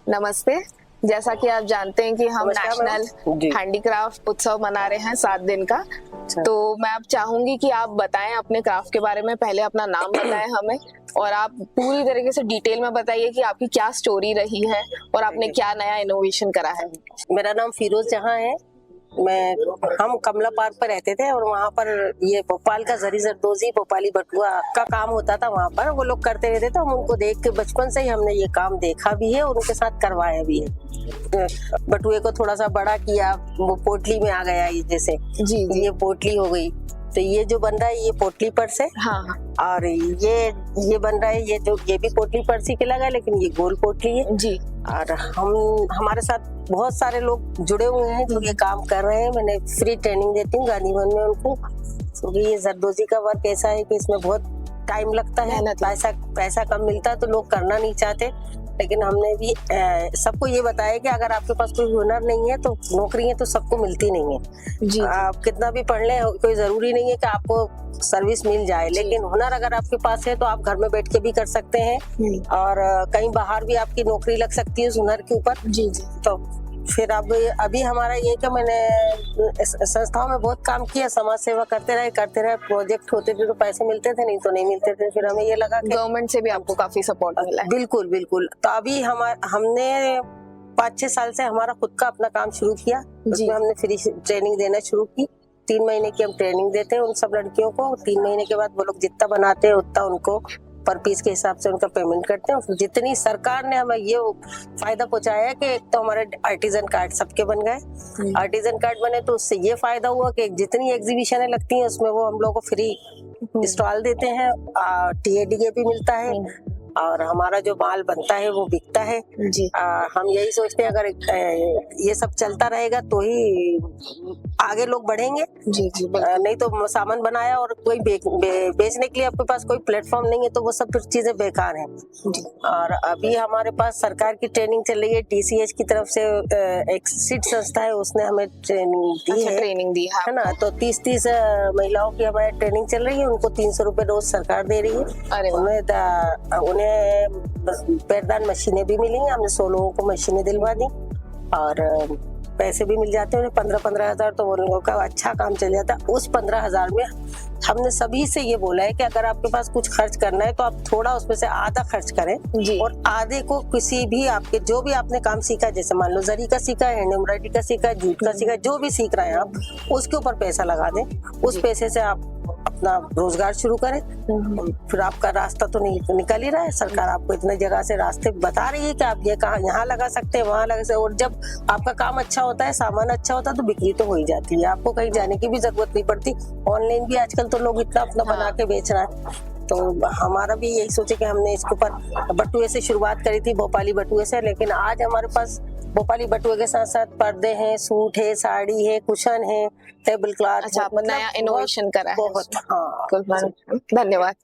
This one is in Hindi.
नमस्ते। जैसा कि आप जानते हैं कि हम नेशनल हैंडीक्राफ्ट उत्सव मना रहे हैं 7 दिन का। तो मैं अब चाहूंगी कि आप बताएं अपने क्राफ्ट के बारे में। पहले अपना नाम बताएं हमें और आप पूरी तरीके से डिटेल में बताइए कि आपकी क्या स्टोरी रही है और आपने क्या नया इनोवेशन करा है। मेरा नाम फिरोज जहां है। हम कमला पार्क पर रहते थे और वहाँ पर ये भोपाल का जरी जरदोजी भोपाली बटुआ का काम होता था। वहाँ पर वो लोग करते रहते थे। हम उनको देख के बचपन से ही हमने ये काम देखा भी है और उनके साथ करवाया भी है। बटुए को थोड़ा सा बड़ा किया, वो पोटली में आ गया। ये जैसे जी। ये पोटली हो गई। तो ये जो बन रहा है ये पोटली पर्स है। हाँ। और ये बन रहा है ये भी पोटली पर्स ही के लगा, लेकिन ये गोल पोटली है जी। और हमारे साथ बहुत सारे लोग जुड़े हुए हैं जो ये काम कर रहे हैं। मैंने फ्री ट्रेनिंग देती हूँ गांधी भवन में उनको, क्योंकि ये जरदोजी का वर्क ऐसा है कि इसमें बहुत टाइम लगता है, पैसा कम मिलता है तो लोग करना नहीं चाहते। लेकिन हमने भी सबको ये बताया कि अगर आपके पास कोई हुनर नहीं है तो नौकरियां तो सबको मिलती नहीं है जी। आप कितना भी पढ़ लें, कोई जरूरी नहीं है कि आपको सर्विस मिल जाए, लेकिन हुनर अगर आपके पास है तो आप घर में बैठ के भी कर सकते हैं और कहीं बाहर भी आपकी नौकरी लग सकती है उस हुनर के ऊपर जी। तो फिर अब अभी हमारा ये कि मैंने संस्थाओं में बहुत काम किया, समाज सेवा करते रहे। प्रोजेक्ट होते थे तो पैसे मिलते थे, नहीं तो नहीं मिलते थे। फिर हमें ये लगा कि गवर्नमेंट से भी आपको काफी सपोर्ट मिला है। बिल्कुल। तो अभी हमने 5-6 साल से हमारा खुद का अपना काम शुरू किया। उसमें हमने फ्री ट्रेनिंग देना शुरू की। 3 महीने की हम ट्रेनिंग देते हैं उन सब लड़कियों को। 3 महीने के बाद वो लोग जितना बनाते हैं उतना उनको पर पीस के हिसाब से उनका पेमेंट करते हैं। जितनी सरकार ने हमें ये फायदा पहुंचाया है कि एक तो हमारे आर्टिजन कार्ड सबके बन गए। आर्टिजन कार्ड बने तो उससे ये फायदा हुआ कि जितनी एग्जीबिशनें लगती हैं उसमें वो हम लोग को फ्री स्टॉल देते हैं, TADA भी मिलता है और हमारा जो माल बनता है वो बिकता है जी। हम यही सोचते हैं अगर ये सब चलता रहेगा तो ही आगे लोग बढ़ेंगे जी। नहीं तो सामान बनाया और कोई बेचने के लिए आपके पास कोई प्लेटफॉर्म नहीं है तो वो सब चीजें बेकार हैं जी। और अभी हमारे पास सरकार की ट्रेनिंग चल रही है। TCH की तरफ से एक सिट संस्था है, उसने हमें ट्रेनिंग दी है ना। तो 30 महिलाओं की हमारी ट्रेनिंग चल रही है। उनको 300 रुपए रोज सरकार दे रही है। उन्हें पैरदान मशीनें भी मिली हैं। हमने 100 लोगों को मशीनें दिलवा दी और पैसे भी मिल जाते हैं उन्हें 15-15 हजार। तो वो लोगों का अच्छा काम चल जाता है। उस 15 हजार में हमने सभी से ये बोला है कि अगर आपके पास कुछ खर्च करना है तो आप थोड़ा उसमें से आधा खर्च करें जी। और आधे को किसी भी आपके जो भी आपने काम सीखा, जैसे मान लो जरी का सीखा है, एम्ब्रॉयडरी का सीखा है, जूट का सीखा है, जो भी सीख रहे हैं आप उसके ऊपर पैसा लगा दें। उस पैसे से आप अपना रोजगार शुरू करें। फिर आपका रास्ता तो निकल ही रहा है। सरकार आपको इतने जगह से रास्ते बता रही है कि आप ये कहाँ यहाँ लगा सकते हैं, वहाँ लगा सकते हैं। और जब आपका काम अच्छा होता है, सामान अच्छा होता है तो बिक्री तो हो ही जाती है। आपको कहीं जाने की भी जरूरत नहीं पड़ती। ऑनलाइन भी आजकल तो लोग इतना अपना बना के बेच रहा है। तो हमारा भी यही सोचे कि हमने इसके ऊपर बटुए से शुरुआत करी थी, भोपाली बटुए से। लेकिन आज हमारे पास भोपाली बटुए के साथ साथ पर्दे हैं, सूट है, साड़ी है, कुशन है, टेबल क्लॉथ। अच्छा, नया इनोवेशन करा है बहुत। हाँ, धन्यवाद।